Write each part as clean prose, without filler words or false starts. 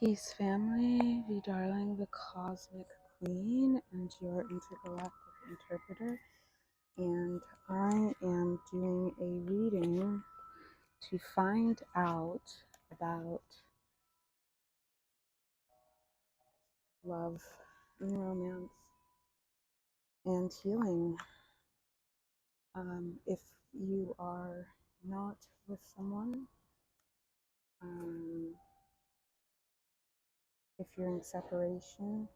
Peace, family. Vie Darling, the cosmic queen, and your intergalactic interpreter. And I am doing a reading to find out about love and romance and healing. If you are not with someone, if you're in separation,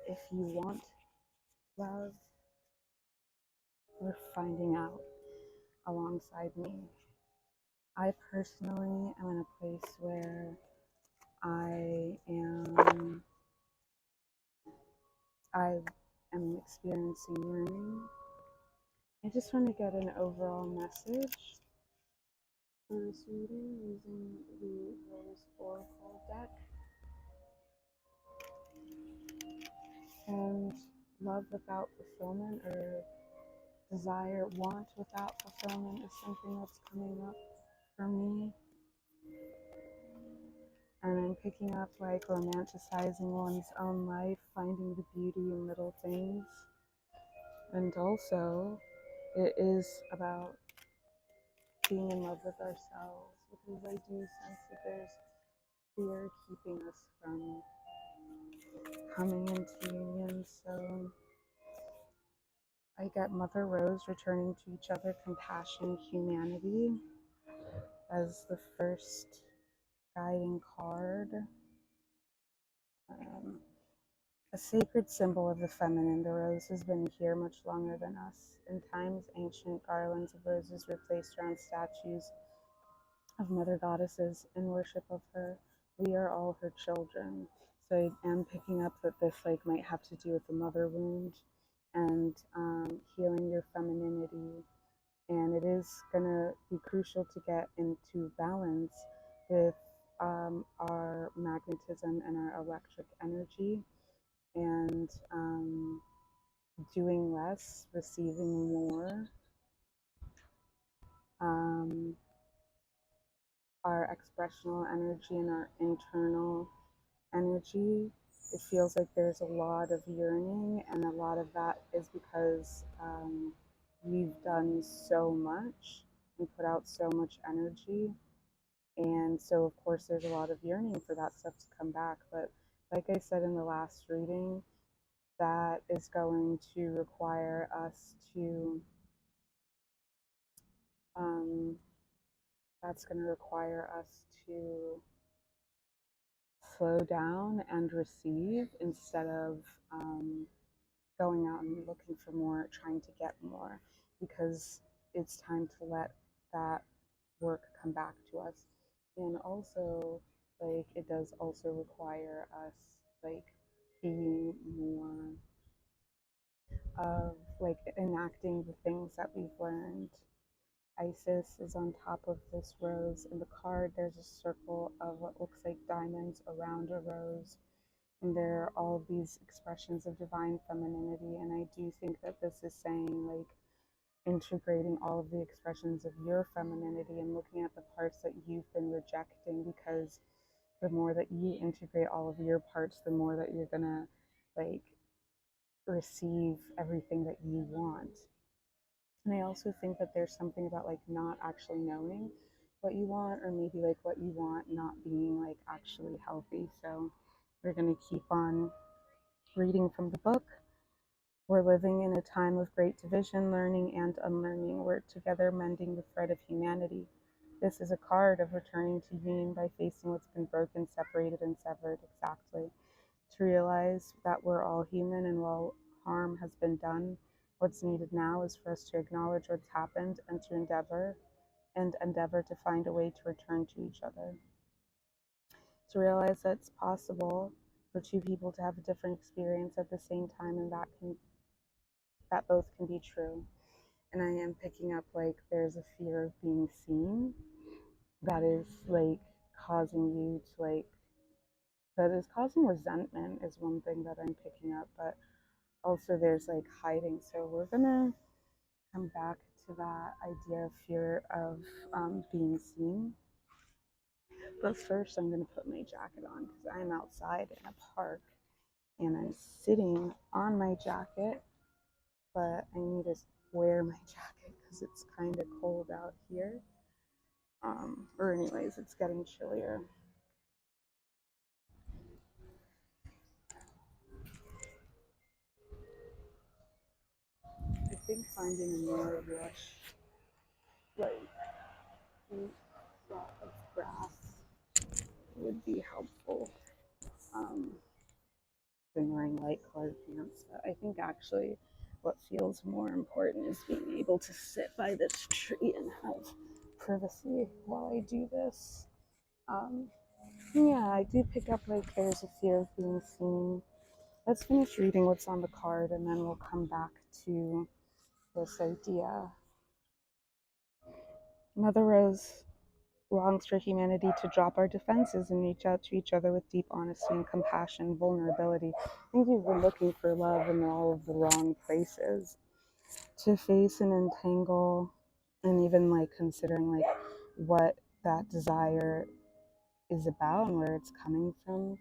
if you want love, we're finding out alongside me. I personally am in a place where I am experiencing yearning. I just want to get an overall message for this reading using the Rose Oracle deck. And love without fulfillment, or desire, want without fulfillment, is something that's coming up for me. And I'm picking up like romanticizing one's own life, finding the beauty in little things. And also, it is about being in love with ourselves, because I do sense that there's fear keeping us from coming into union. So I get Mother Rose, returning to each other, compassion, humanity, as the first guiding card. A sacred symbol of the feminine, the rose has been here much longer than us. In times ancient, garlands of roses were placed around statues of mother goddesses in worship of her. We are all her children. So I am picking up that this might have to do with the mother wound and healing your femininity. And it is going to be crucial to get into balance with our magnetism and our electric energy, and doing less, receiving more. Our expressional energy and our internal energy, it feels like there's a lot of yearning, and a lot of that is because we've done so much and put out so much energy. And so, of course, there's a lot of yearning for that stuff to come back. But like I said in the last reading, that is going to require us to, slow down and receive, instead of going out and looking for more, trying to get more, because it's time to let that work come back to us. And also, it does also require us being more of enacting the things that we've learned. Isis is on top of this rose. In the card, there's a circle of what looks like diamonds around a rose, and there are all of these expressions of divine femininity. And I do think that this is saying integrating all of the expressions of your femininity and looking at the parts that you've been rejecting, because the more that you integrate all of your parts, the more that you're gonna receive everything that you want. And I also think that there's something about not actually knowing what you want, or maybe what you want not being actually healthy. So we're going to keep on reading from the book. We're living in a time of great division, learning and unlearning. We're together mending the thread of humanity. This is a card of returning to union by facing what's been broken, separated, and severed. Exactly. To realize that we're all human, and while harm has been done, what's needed now is for us to acknowledge what's happened and to endeavor to find a way to return to each other. To realize that it's possible for two people to have a different experience at the same time, and that both can be true. And I am picking up there's a fear of being seen that is causing you to that is causing resentment, is one thing that I'm picking up. But also there's hiding. So we're gonna come back to that idea of fear of being seen. But first I'm going to put my jacket on because I'm outside in a park and I'm sitting on my jacket, but I need to wear my jacket because it's kind of cold out here. Or anyways, it's getting chillier. I think finding a more lush, like, plot of grass would be helpful. Been wearing light colored pants, but I think actually what feels more important is being able to sit by this tree and have privacy while I do this. Yeah, I do pick up like there's a fear of being seen. Let's finish reading what's on the card and then we'll come back to this idea. Mother Rose longs for humanity to drop our defenses and reach out to each other with deep honesty and compassion, vulnerability. I think you've been looking for love in all of the wrong places. To face and entangle, and even like considering like what that desire is about and where it's coming from,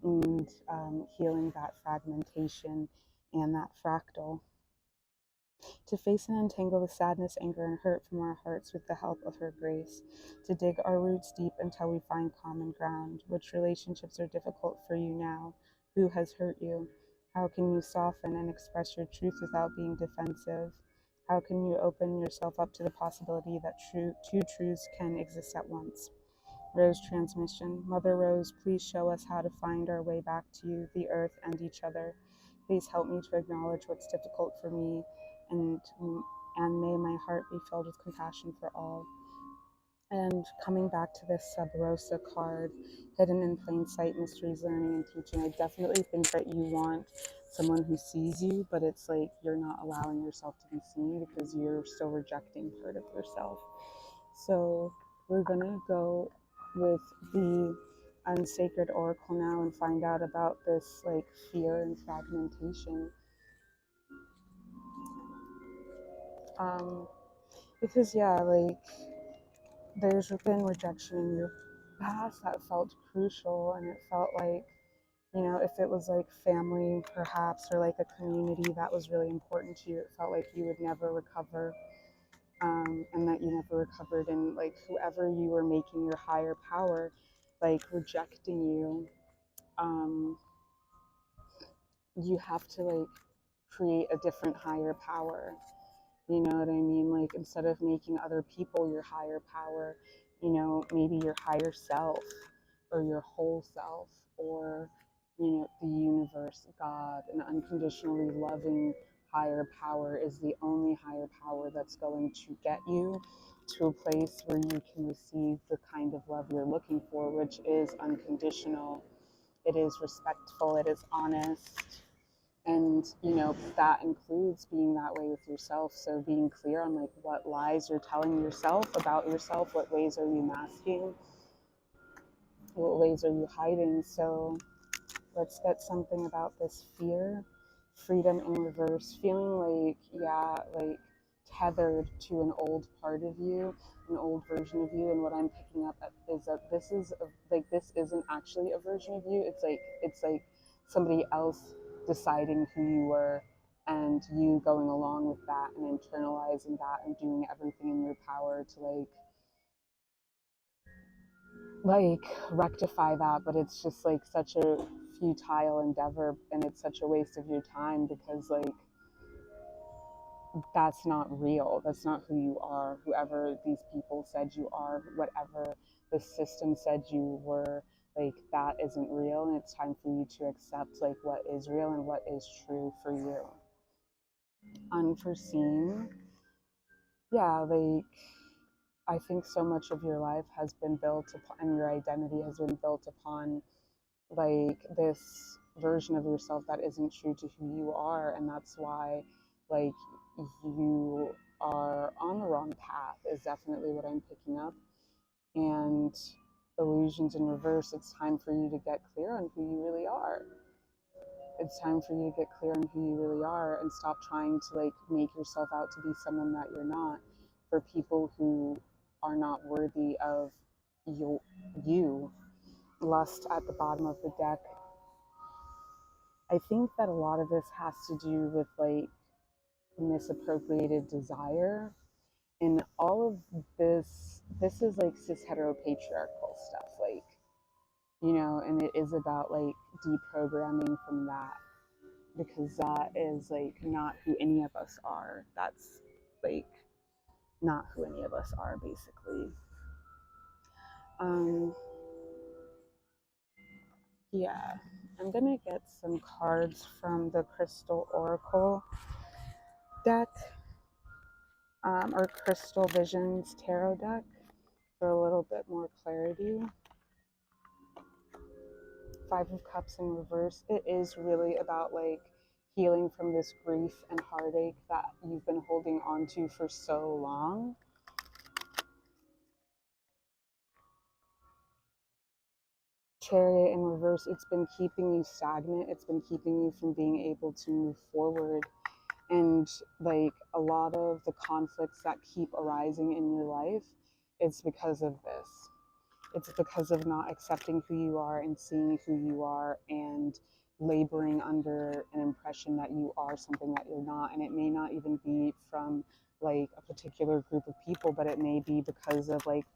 and healing that fragmentation and that fractal. To face and untangle the sadness, anger, and hurt from our hearts with the help of her grace. To dig our roots deep until we find common ground. Which relationships are difficult for you now? Who has hurt you? How can you soften and express your truth without being defensive? How can you open yourself up to the possibility that two truths can exist at once? Rose transmission. Mother Rose, please show us how to find our way back to you, the earth, and each other. Please help me to acknowledge what's difficult for me, and may my heart be filled with compassion for all. And coming back to this 𝗪𝗪𝘁 card, hidden in plain sight, mysteries, learning, and teaching. I definitely think that you want someone who sees you, but it's like you're not allowing yourself to be seen because you're still rejecting part of yourself. So we're gonna go with the unsacred oracle now and find out about this like fear and fragmentation. Because yeah, like there's been rejection in your past that felt crucial, and it felt like, you know, if it was like family perhaps, or like a community that was really important to you, it felt like you would never recover, and that you never recovered, and like whoever you were making your higher power like rejecting you, you have to like create a different higher power. You know what I mean? Like instead of making other people your higher power, you know, maybe your higher self or your whole self, or, you know, the universe, God, an unconditionally loving higher power is the only higher power that's going to get you to a place where you can receive the kind of love you're looking for, which is unconditional. It is respectful, it is honest. And, you know, that includes being that way with yourself. So being clear on like what lies you're telling yourself about yourself, what ways are you masking, what ways are you hiding. So let's get something about this fear. Freedom in reverse, feeling like, yeah, like tethered to an old part of you, an old version of you. And what I'm picking up is that this is like, this isn't actually a version of you. It's like somebody else deciding who you were, and you going along with that and internalizing that and doing everything in your power to like rectify that. But it's just like such a futile endeavor, and it's such a waste of your time, because like that's not real. That's not who you are. Whoever these people said you are, whatever the system said you were, like that isn't real. And it's time for you to accept like what is real and what is true for you. Unforeseen. Yeah, like I think so much of your life has been built upon, and your identity has been built upon like this version of yourself that isn't true to who you are. And that's why like you are on the wrong path, is definitely what I'm picking up. And illusions in reverse, it's time for you to get clear on who you really are. It's time for you to get clear on who you really are, and stop trying to like make yourself out to be someone that you're not, for people who are not worthy of you. Lust at the bottom of the deck. I think that a lot of this has to do with like misappropriated desire, and all of this is like cis-heteropatriarchal stuff, like, you know, and it is about like deprogramming from that, because that is like not who any of us are. That's like not who any of us are, basically. Yeah, I'm gonna get some cards from the Crystal Oracle deck, or Crystal Visions Tarot deck, for a little bit more clarity. Five of Cups in reverse. It is really about like healing from this grief and heartache that you've been holding on to for so long. Chariot in reverse. It's been keeping you stagnant. It's been keeping you from being able to move forward. And like a lot of the conflicts that keep arising in your life, it's because of this. It's because of not accepting who you are and seeing who you are, and laboring under an impression that you are something that you're not. And it may not even be from like a particular group of people, but it may be because of like,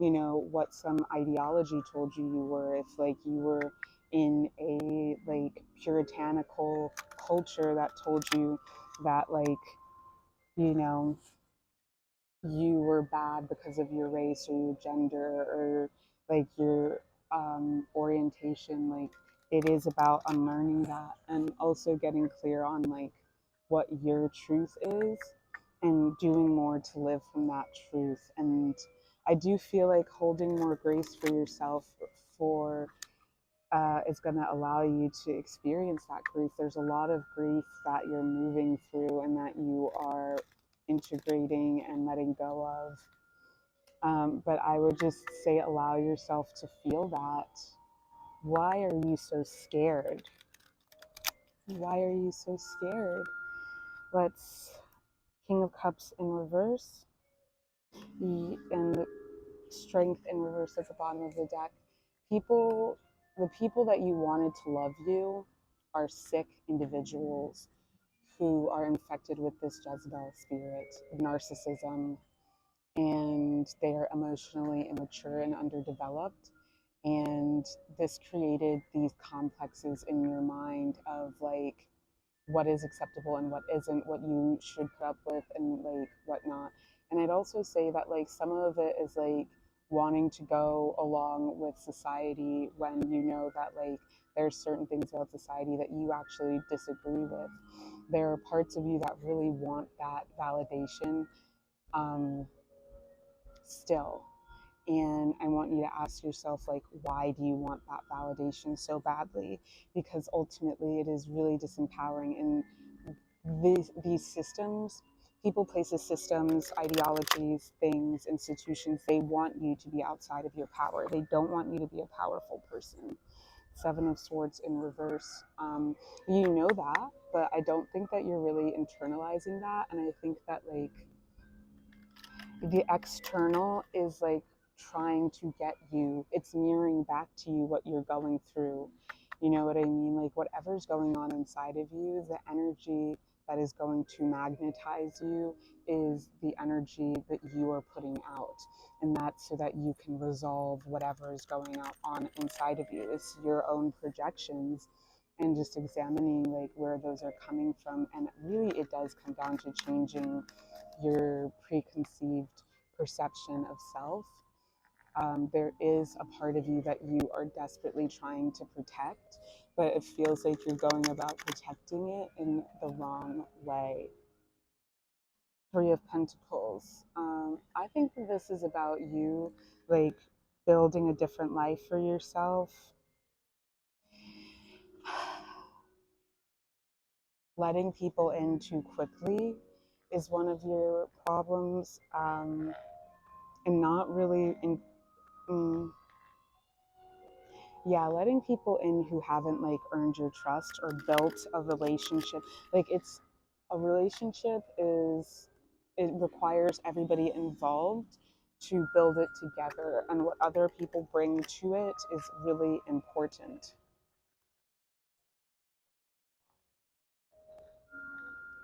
you know, what some ideology told you you were. If like you were in a like puritanical culture that told you that like, you know, you were bad because of your race or your gender or like your orientation, like it is about unlearning that and also getting clear on like what your truth is and doing more to live from that truth. And I do feel like holding more grace for yourself for is going to allow you to experience that grief. There's a lot of grief that you're moving through and that you are integrating and letting go of. But I would just say allow yourself to feel that. Why are you so scared? Why are you so scared? Let's King of Cups in reverse and Strength in reverse at the bottom of the deck. The people that you wanted to love you are sick individuals who are infected with this Jezebel spirit, narcissism, and they are emotionally immature and underdeveloped. And this created these complexes in your mind of like what is acceptable and what isn't, what you should put up with and like whatnot. And I'd also say that like some of it is like wanting to go along with society when you know that like there's certain things about society that you actually disagree with. There are parts of you that really want that validation still. And I want you to ask yourself, like, why do you want that validation so badly? Because ultimately it is really disempowering. And these systems, people, places, systems, ideologies, things, institutions, they want you to be outside of your power. They don't want you to be a powerful person. Seven of Swords in reverse. You know that, but I don't think that you're really internalizing that. And I think that like the external is like trying to get you, it's mirroring back to you what you're going through. You know what I mean? Like whatever's going on inside of you, the energy that is going to magnetize you is the energy that you are putting out. And that's so that you can resolve whatever is going on inside of you. It's your own projections, and just examining like where those are coming from. And really it does come down to changing your preconceived perception of self. There is a part of you that you are desperately trying to protect, but it feels like you're going about protecting it in the wrong way. Three of Pentacles. I think that this is about you like building a different life for yourself. Letting people in too quickly is one of your problems, and not really letting people in who haven't like earned your trust or built a relationship. Like it's a relationship is, it requires everybody involved to build it together, and what other people bring to it is really important.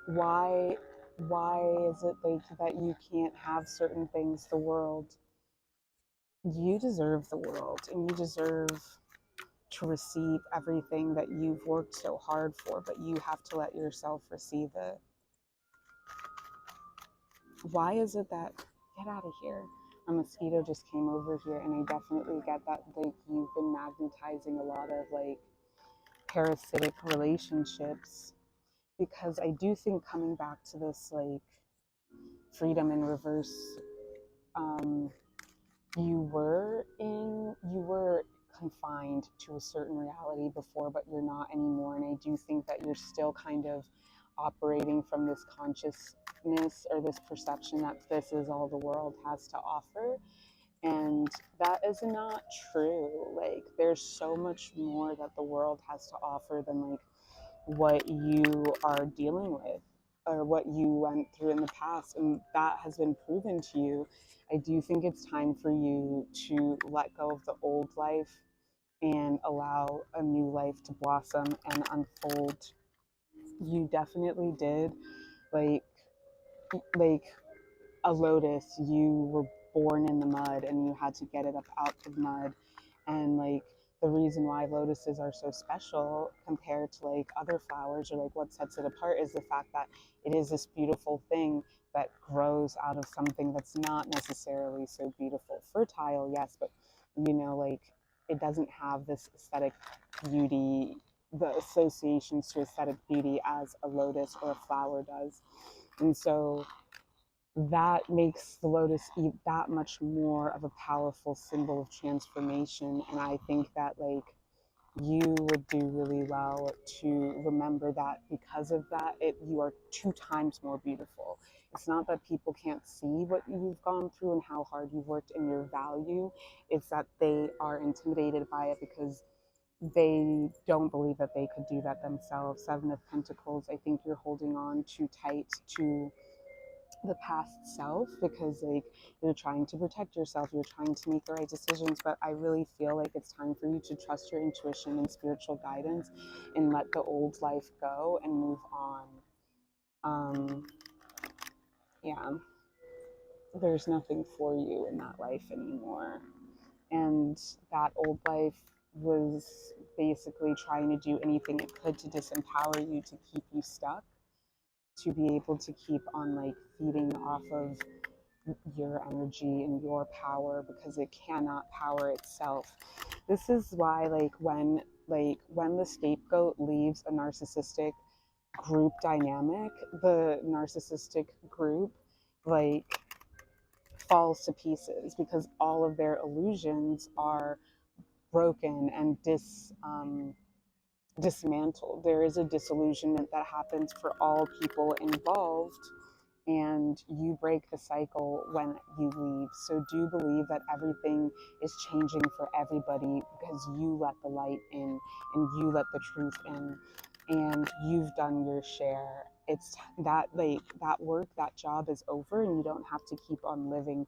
Why is it like that you can't have certain things? The world, you deserve the world, and you deserve to receive everything that you've worked so hard for, but you have to let yourself receive it. Why is it that, get out of here, a mosquito just came over here, and I definitely get that, like, you've been magnetizing a lot of like parasitic relationships, because I do think, coming back to this like freedom in reverse, you were confined to a certain reality before, but you're not anymore. And I do think that you're still kind of operating from this consciousness or this perception that this is all the world has to offer. And that is not true. Like, there's so much more that the world has to offer than like what you are dealing with or what you went through in the past, and that has been proven to you. I do think it's time for you to let go of the old life and allow a new life to blossom and unfold. You definitely did, like a lotus, you were born in the mud and you had to get it up out of the mud. And like, the reason why lotuses are so special compared to like other flowers, or like what sets it apart, is the fact that it is this beautiful thing that grows out of something that's not necessarily so beautiful. Fertile, yes, but you know, like, it doesn't have this aesthetic beauty, the associations to aesthetic beauty as a lotus or a flower does. And so that makes the lotus that much more of a powerful symbol of transformation. And I think that like, you would do really well to remember that, because of that, you are 2 times more beautiful. It's not that people can't see what you've gone through and how hard you've worked and your value. It's that they are intimidated by it because they don't believe that they could do that themselves. 7 of Pentacles, I think you're holding on too tight to the past self because like, you're trying to protect yourself, you're trying to make the right decisions. But I really feel like it's time for you to trust your intuition and spiritual guidance and let the old life go and move on. Yeah, there's nothing for you in that life anymore, and that old life was basically trying to do anything it could to disempower you, to keep you stuck, to be able to keep on like feeding off of your energy and your power, because it cannot power itself. This is why like when the scapegoat leaves a narcissistic group dynamic, the narcissistic group like falls to pieces, because all of their illusions are broken and dismantled. There is a disillusionment that happens for all people involved, and you break the cycle when you leave. So do believe that everything is changing for everybody, because you let the light in and you let the truth in, and you've done your share. It's that like that work, that job is over, and you don't have to keep on living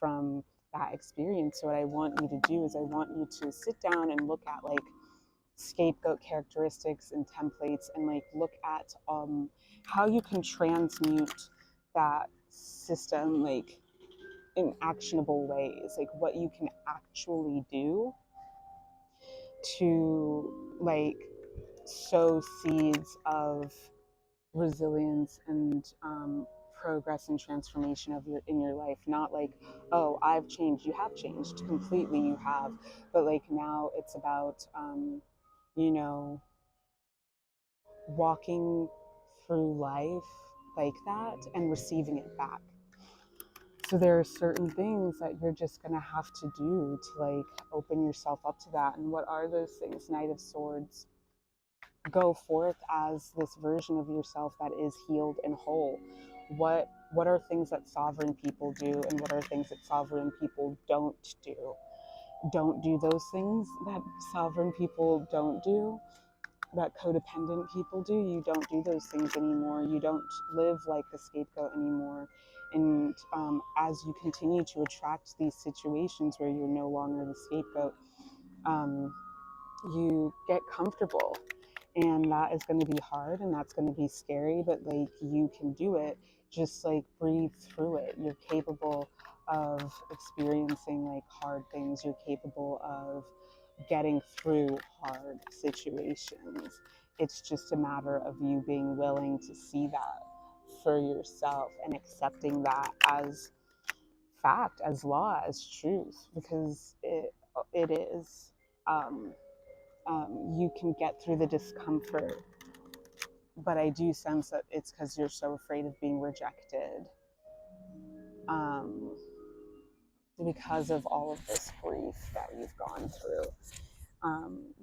from that experience. So what I want you to do is I want you to sit down and look at like scapegoat characteristics and templates, and like look at how you can transmute that system like in actionable ways, like what you can actually do to like sow seeds of resilience and progress and transformation in your life. Not like, oh, I've changed. You have changed completely, you have, but like now it's about you know, walking through life like that and receiving it back. So there are certain things that you're just going to have to do to like open yourself up to that. And what are those things? Knight of Swords. Go forth as this version of yourself that is healed and whole. What are things that sovereign people do, and what are things that sovereign people don't do? Don't do those things that sovereign people don't do. that codependent people do. You don't do those things anymore. You don't live like the scapegoat anymore. And as you continue to attract these situations where you're no longer the scapegoat, you get comfortable. And that is going to be hard and that's going to be scary, but like you can do it. Just like breathe through it. You're capable of experiencing like hard things. You're capable of getting through hard situations. It's just a matter of you being willing to see that for yourself and accepting that as fact, as law, as truth, because it is. You can get through the discomfort, but I do sense that it's because you're so afraid of being rejected, because of all of this grief that you've gone through.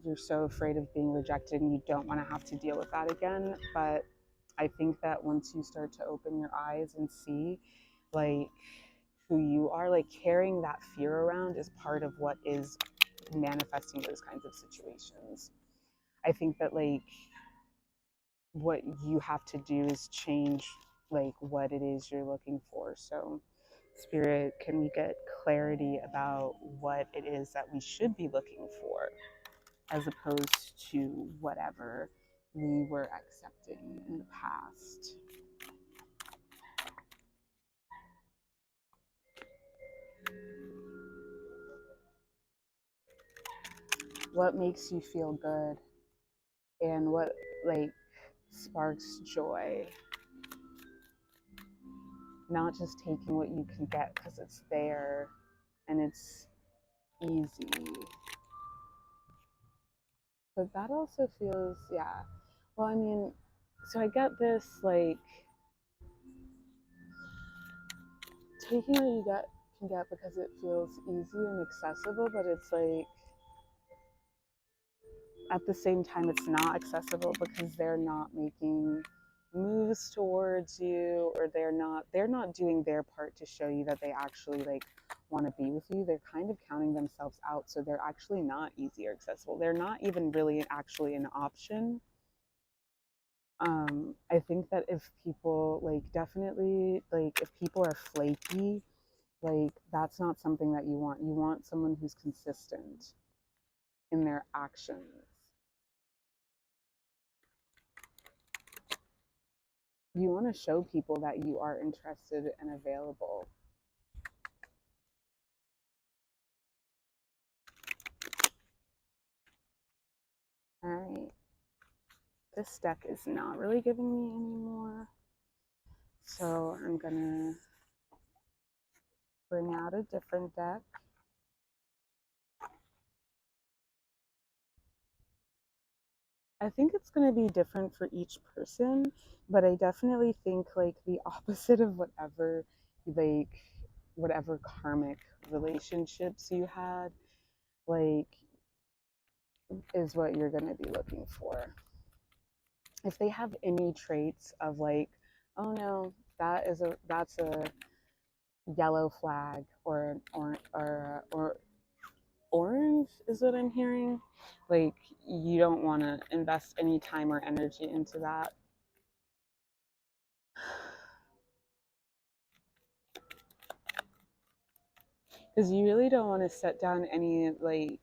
You're so afraid of being rejected and you don't want to have to deal with that again. But I think that once you start to open your eyes and see like who you are, like carrying that fear around is part of what is manifesting those kinds of situations. I think that like what you have to do is change like what it is you're looking for. So Spirit, can we get clarity about what it is that we should be looking for, as opposed to whatever we were accepting in the past? What makes you feel good, and what like sparks joy? Not just taking what you can get because it's there and it's easy. But that also feels, yeah. Well, I mean, so I get this, like, taking what you can get because it feels easy and accessible, but it's like, at the same time, it's not accessible because they're not making moves towards you, or they're not doing their part to show you that they actually like want to be with you. They're kind of counting themselves out, so they're actually not easy or accessible. They're not even really actually an option. I think that if people like definitely like if people are flaky, like that's not something that you want. You want someone who's consistent in their actions. You want to show people that you are interested and available. All right. This deck is not really giving me anymore, so I'm gonna bring out a different deck. I think it's going to be different for each person, but I definitely think like the opposite of whatever karmic relationships you had, like, is what you're going to be looking for. If they have any traits of like, oh no, that's a yellow flag, or orange is what I'm hearing, like you don't want to invest any time or energy into that. Because you really don't want to set down any like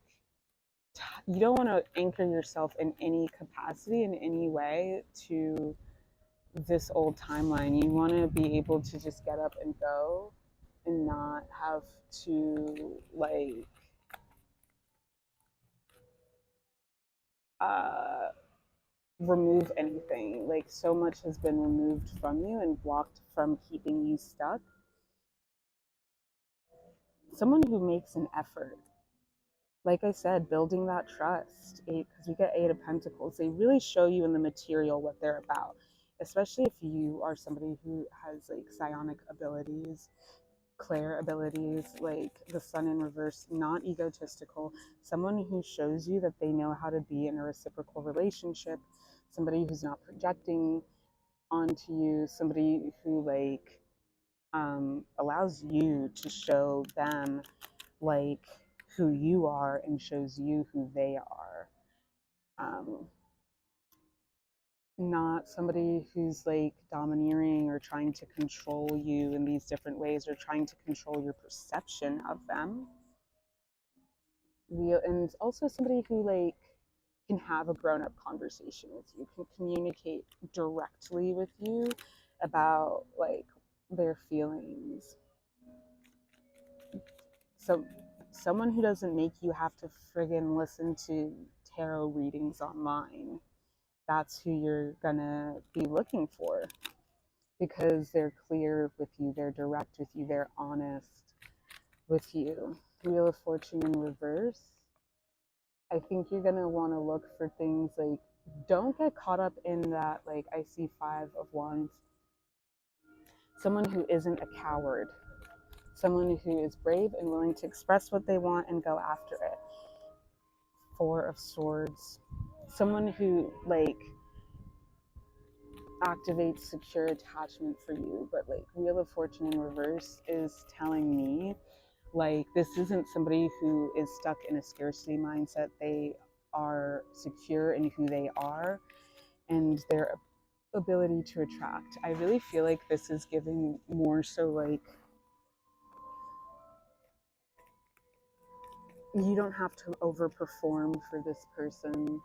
you don't want to anchor yourself in any capacity in any way to this old timeline. You want to be able to just get up and go and not have to like remove anything. Like so much has been removed from you and blocked from keeping you stuck. Someone who makes an effort, like I said, building that trust, because we get 8 of Pentacles. They really show you in the material what they're about, especially if you are somebody who has like psionic abilities, clair abilities, like the sun in reverse, not egotistical, someone who shows you that they know how to be in a reciprocal relationship, somebody who's not projecting onto you, somebody who like allows you to show them like who you are and shows you who they are. not somebody who's like domineering or trying to control you in these different ways or trying to control your perception of them. And also somebody who like can have a grown-up conversation with you, can communicate directly with you about like their feelings. So someone who doesn't make you have to friggin' listen to tarot readings online. That's who you're gonna be looking for, because they're clear with you, they're direct with you, they're honest with you. Wheel of Fortune in reverse. I think you're gonna want to look for things like, don't get caught up in that, like I see 5 of Wands. Someone who isn't a coward. Someone who is brave and willing to express what they want and go after it. 4 of Swords. Someone who like activates secure attachment for you, but like Wheel of Fortune in reverse is telling me like this isn't somebody who is stuck in a scarcity mindset. They are secure in who they are and their ability to attract. I really feel like this is giving more so like you don't have to overperform for this person.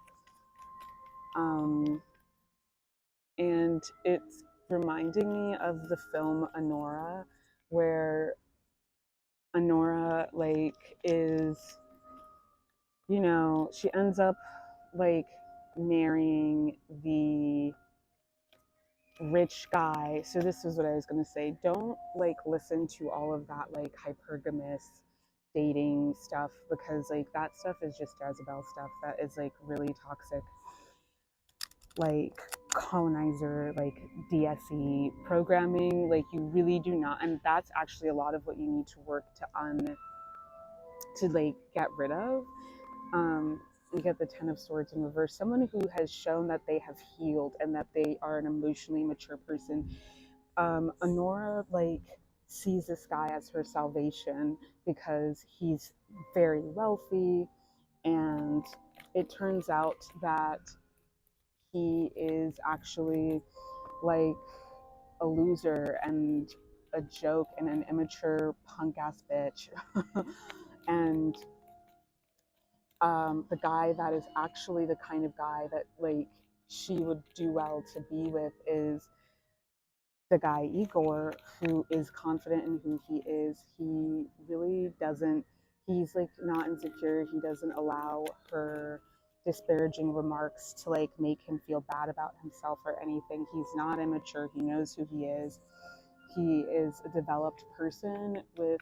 And it's reminding me of the film 𝗂𝗄𝗏, where 𝗂𝗄𝗏 like is, you know, she ends up like marrying the rich guy. So this is what I was going to say. Don't like listen to all of that like hypergamous dating stuff, because like that stuff is just 𝗪𝗪𝗪𝗪 stuff that is like really toxic, like colonizer, like DSE programming. Like you really do not, and that's actually a lot of what you need to work to like get rid of. You get the 10 of Swords in reverse. Someone who has shown that they have healed and that they are an emotionally mature person. 𝗂𝗄𝗏 like sees this guy as her salvation because he's very wealthy, and it turns out that he is actually like a loser and a joke and an immature punk ass bitch. And the guy that is actually the kind of guy that like she would do well to be with is the guy Igor, who is confident in who he is. He really doesn't, he's like not insecure. He doesn't allow her disparaging remarks to like make him feel bad about himself or anything. He's not immature. He knows who he is. He is a developed person with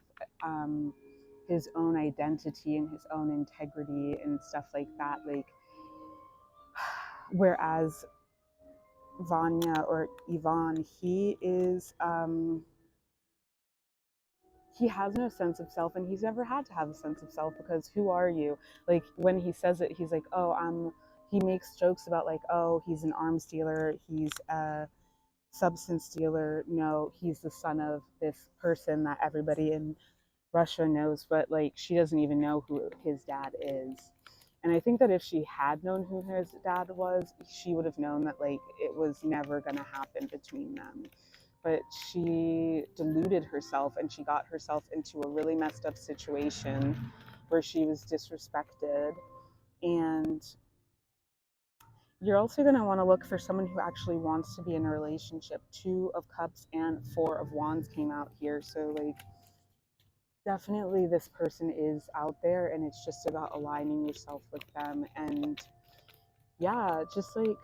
his own identity and his own integrity and stuff like that. Like, whereas Vanya or Ivan, he is he has no sense of self, and he's never had to have a sense of self, because who are you? Like when he says it, he's like, oh, he makes jokes about like, oh, he's an arms dealer, he's a substance dealer. No, he's the son of this person that everybody in Russia knows, but like she doesn't even know who his dad is. And I think that if she had known who his dad was, she would have known that like it was never going to happen between them. But she deluded herself, and she got herself into a really messed up situation where she was disrespected. And you're also going to want to look for someone who actually wants to be in a relationship. 2 of Cups and 4 of Wands came out here. So like definitely this person is out there, and it's just about aligning yourself with them. And yeah, just like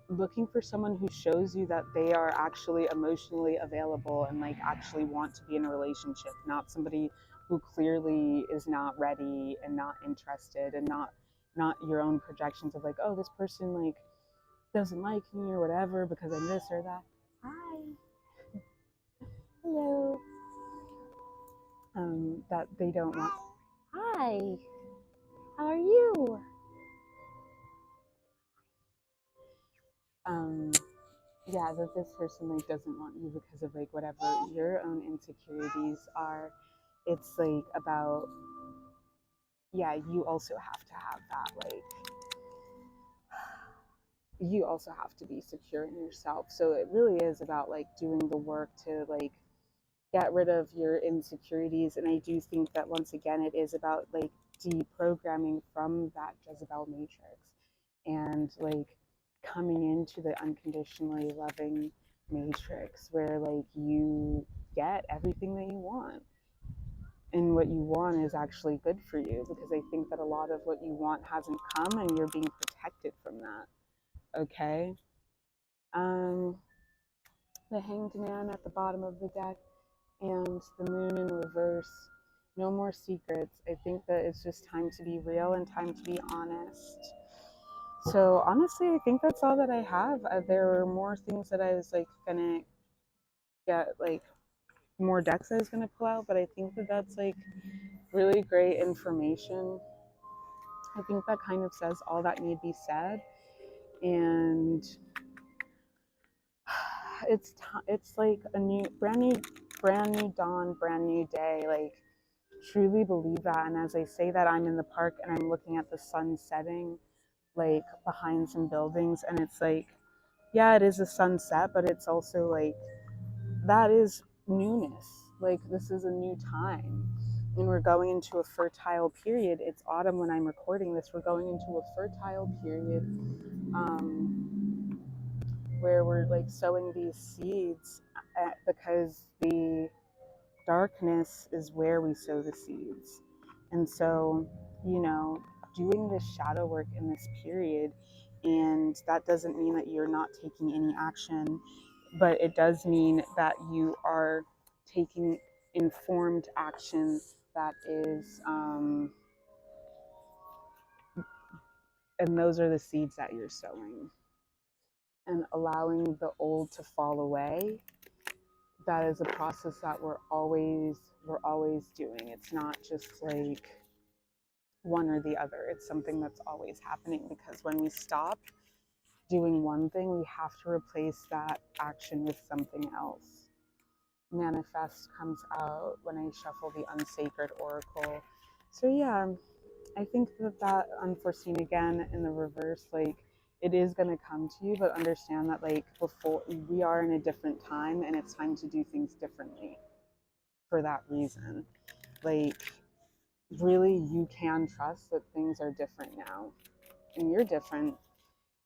looking for someone who shows you that they are actually emotionally available and like actually want to be in a relationship, not somebody who clearly is not ready and not interested, and not your own projections of like, oh, this person like doesn't like me or whatever because I'm this or that. Hi. Hello. That they don't want. Hi. How are you? Yeah, that this person like doesn't want you because of like whatever your own insecurities are. It's like about, yeah, you also have to have that like you also have to be secure in yourself. So it really is about like doing the work to like get rid of your insecurities. And I do think that once again, it is about like deprogramming from that Jezebel matrix and like coming into the unconditionally loving matrix where like you get everything that you want, and what you want is actually good for you, because I think that a lot of what you want hasn't come and you're being protected from that. Okay. um the Hanged Man at the bottom of the deck and the Moon in reverse. No more secrets. I think that it's just time to be real and time to be honest. So honestly, I think that's all that I have. There were more things that I was like gonna get, like more decks I was gonna pull out, but I think that that's like really great information. I think that kind of says all that need be said, and it's like a new, brand new dawn, brand new day. Like truly believe that. And as I say that, I'm in the park and I'm looking at the sun setting like behind some buildings, and it's like, yeah, it is a sunset, but it's also like that is newness. Like this is a new time, and we're going into a fertile period. It's autumn when I'm recording this. We're going into a fertile period, where we're like sowing these seeds, because the darkness is where we sow the seeds. And so, you know, doing this shadow work in this period, and that doesn't mean that you're not taking any action, but it does mean that you are taking informed action that is, and those are the seeds that you're sowing, and allowing the old to fall away. That is a process that we're always doing. It's not just like one or the other. It's something that's always happening, because when we stop doing one thing, we have to replace that action with something else. Manifest comes out when I shuffle the Unsacred Oracle. So yeah, I think that unforeseen again in the reverse, like it is going to come to you, but understand that like before, we are in a different time and it's time to do things differently for that reason. Like really, you can trust that things are different now and you're different.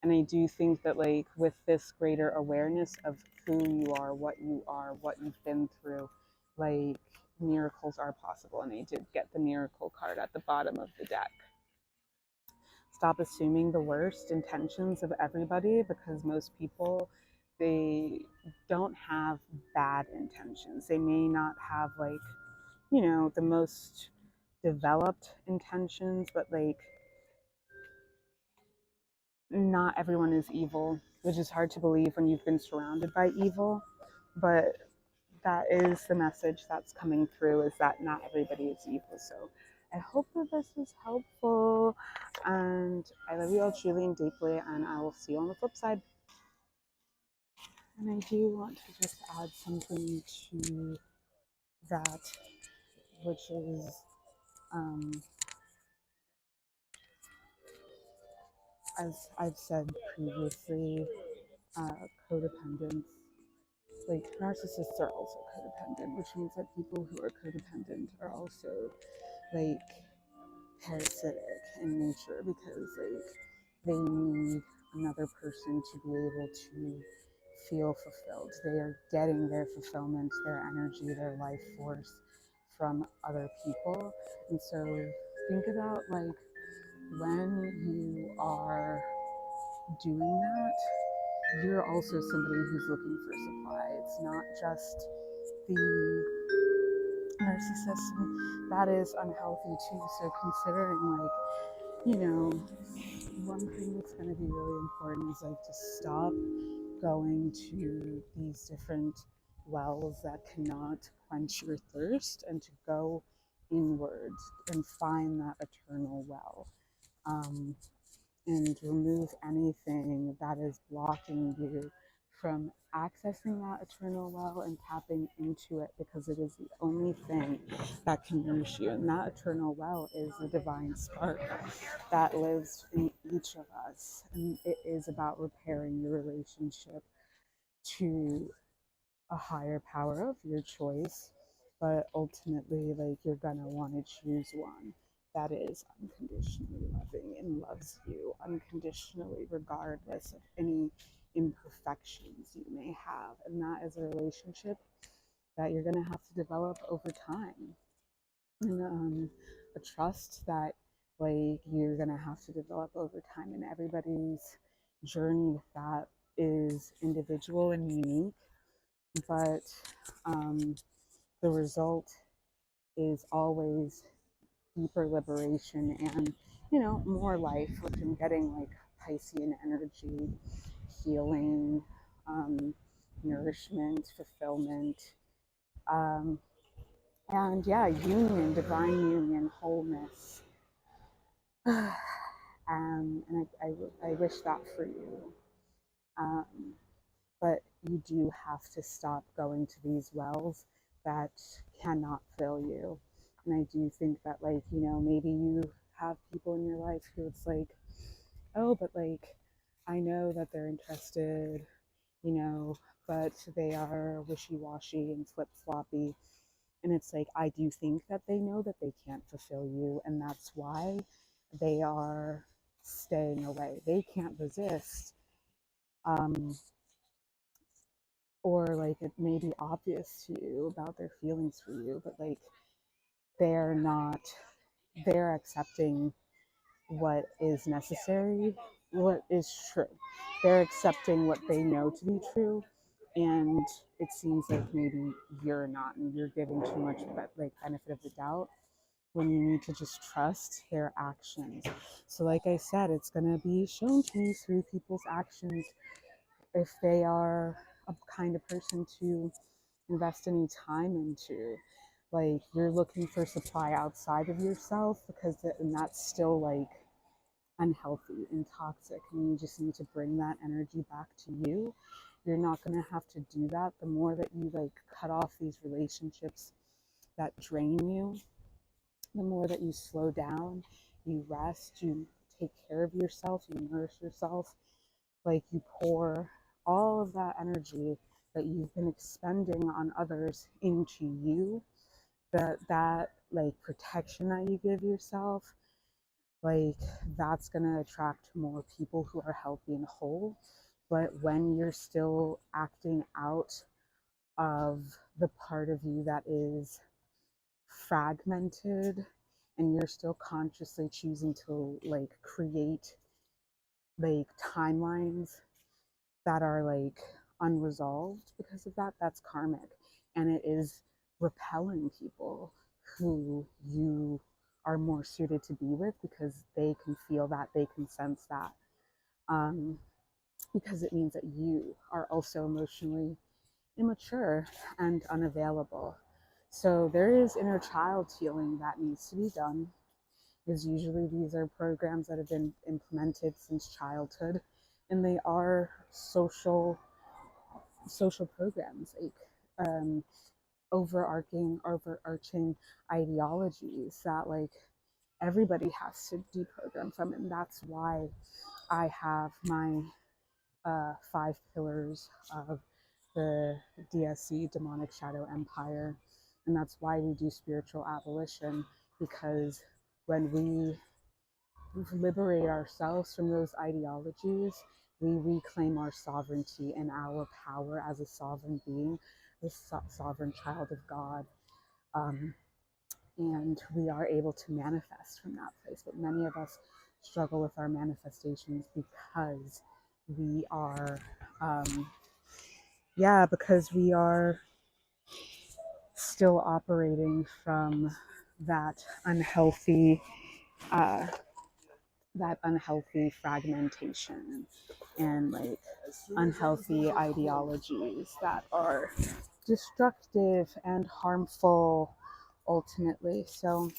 And I do think that like with this greater awareness of who you are, what you've been through, like miracles are possible. And I did get the Miracle card at the bottom of the deck. Stop assuming the worst intentions of everybody, because most people, they don't have bad intentions. They may not have like, you know, the most developed intentions, but like not everyone is evil, which is hard to believe when you've been surrounded by evil. But that is the message that's coming through, is that not everybody is evil. So I hope that this was helpful, and I love you all truly and deeply, and I will see you on the flip side. And I do want to just add something to that, which is as I've said previously, codependence. Like narcissists are also codependent, which means that people who are codependent are also like parasitic in nature, because like they need another person to be able to feel fulfilled. They are getting their fulfillment, their energy, their life force from other people. And so think about like when you are doing that, you're also somebody who's looking for supply. It's not just the narcissist. That is unhealthy too. So considering like, you know, one thing that's going to be really important is like to stop going to these different wells that cannot quench your thirst, and to go inwards and find that eternal well. And remove anything that is blocking you from accessing that eternal well and tapping into it, because it is the only thing that can nourish you. And that eternal well is the divine spark that lives in each of us. And it is about repairing your relationship to a higher power of your choice. But ultimately, like, you're gonna want to choose one that is unconditionally loving and loves you unconditionally, regardless of any imperfections you may have. And that is a relationship that you're going to have to develop over time. And a trust that, like, you're going to have to develop over time. And everybody's journey with that is individual and unique. But the result is always deeper liberation and, you know, more life, which I'm getting, like Piscean energy, healing, nourishment, fulfillment, and yeah, union, divine union, wholeness. And I wish that for you. But you do have to stop going to these wells that cannot fill you. And I do think that, like, you know, maybe you have people in your life who it's like, oh, but like, I know that they're interested, you know, but they are wishy-washy and flip-floppy. And it's like, I do think that they know that they can't fulfill you, and that's why they are staying away. They can't resist. Or like, it may be obvious to you about their feelings for you, but like, they're accepting what is necessary, what is true. They're accepting what they know to be true, and it seems like maybe you're not, and you're giving too much like benefit of the doubt when you need to just trust their actions. So like I said, it's going to be shown to you through people's actions if they are a kind of person to invest any time into. Like, you're looking for supply outside of yourself, and that's still like unhealthy and toxic, and you just need to bring that energy back to you. You're not going to have to do that. The more that you like cut off these relationships that drain you, the more that you slow down, you rest, you take care of yourself, you nourish yourself, like, you pour all of that energy that you've been expending on others into you, that like protection that you give yourself, like, that's going to attract more people who are healthy and whole. But when you're still acting out of the part of you that is fragmented, and you're still consciously choosing to like create like timelines that are like unresolved because of that, that's karmic. And it is repelling people who you are more suited to be with, because they can feel that, they can sense that, because it means that you are also emotionally immature and unavailable. So there is inner child healing that needs to be done, because usually these are programs that have been implemented since childhood, and they are social programs, like overarching ideologies that like everybody has to deprogram from. And that's why I have my 5 pillars of the DSC, demonic shadow empire. And that's why we do spiritual abolition, because when we liberate ourselves from those ideologies, we reclaim our sovereignty and our power as a sovereign being, a sovereign child of God. And we are able to manifest from that place. But many of us struggle with our manifestations because we are, because we are still operating from that unhealthy fragmentation and like unhealthy ideologies that are destructive and harmful ultimately. So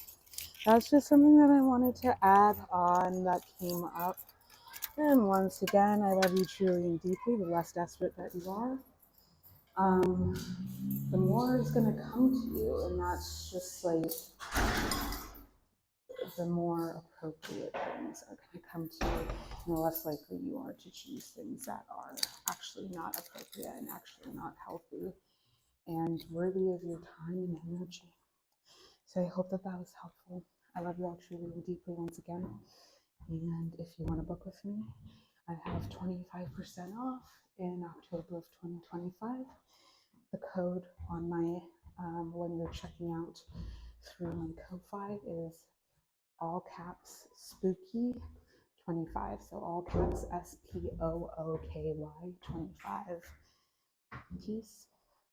that's just something that I wanted to add on that came up And once again, I love you truly and deeply. The less desperate that you are, the more is going to come to you. And that's just like the more appropriate things are going to come to you, and the less likely you are to choose things that are actually not appropriate and actually not healthy and worthy of your time and energy. So I hope that that was helpful. I love you all truly and deeply once again. And if you want to book with me, I have 25% off in October of 2025. The code on my, when you're checking out through my Ko-Fi is all caps 𝘂𝗽-𝗁25. So all caps 𝘂𝗚𝗚𝗃𝗚 25. Peace.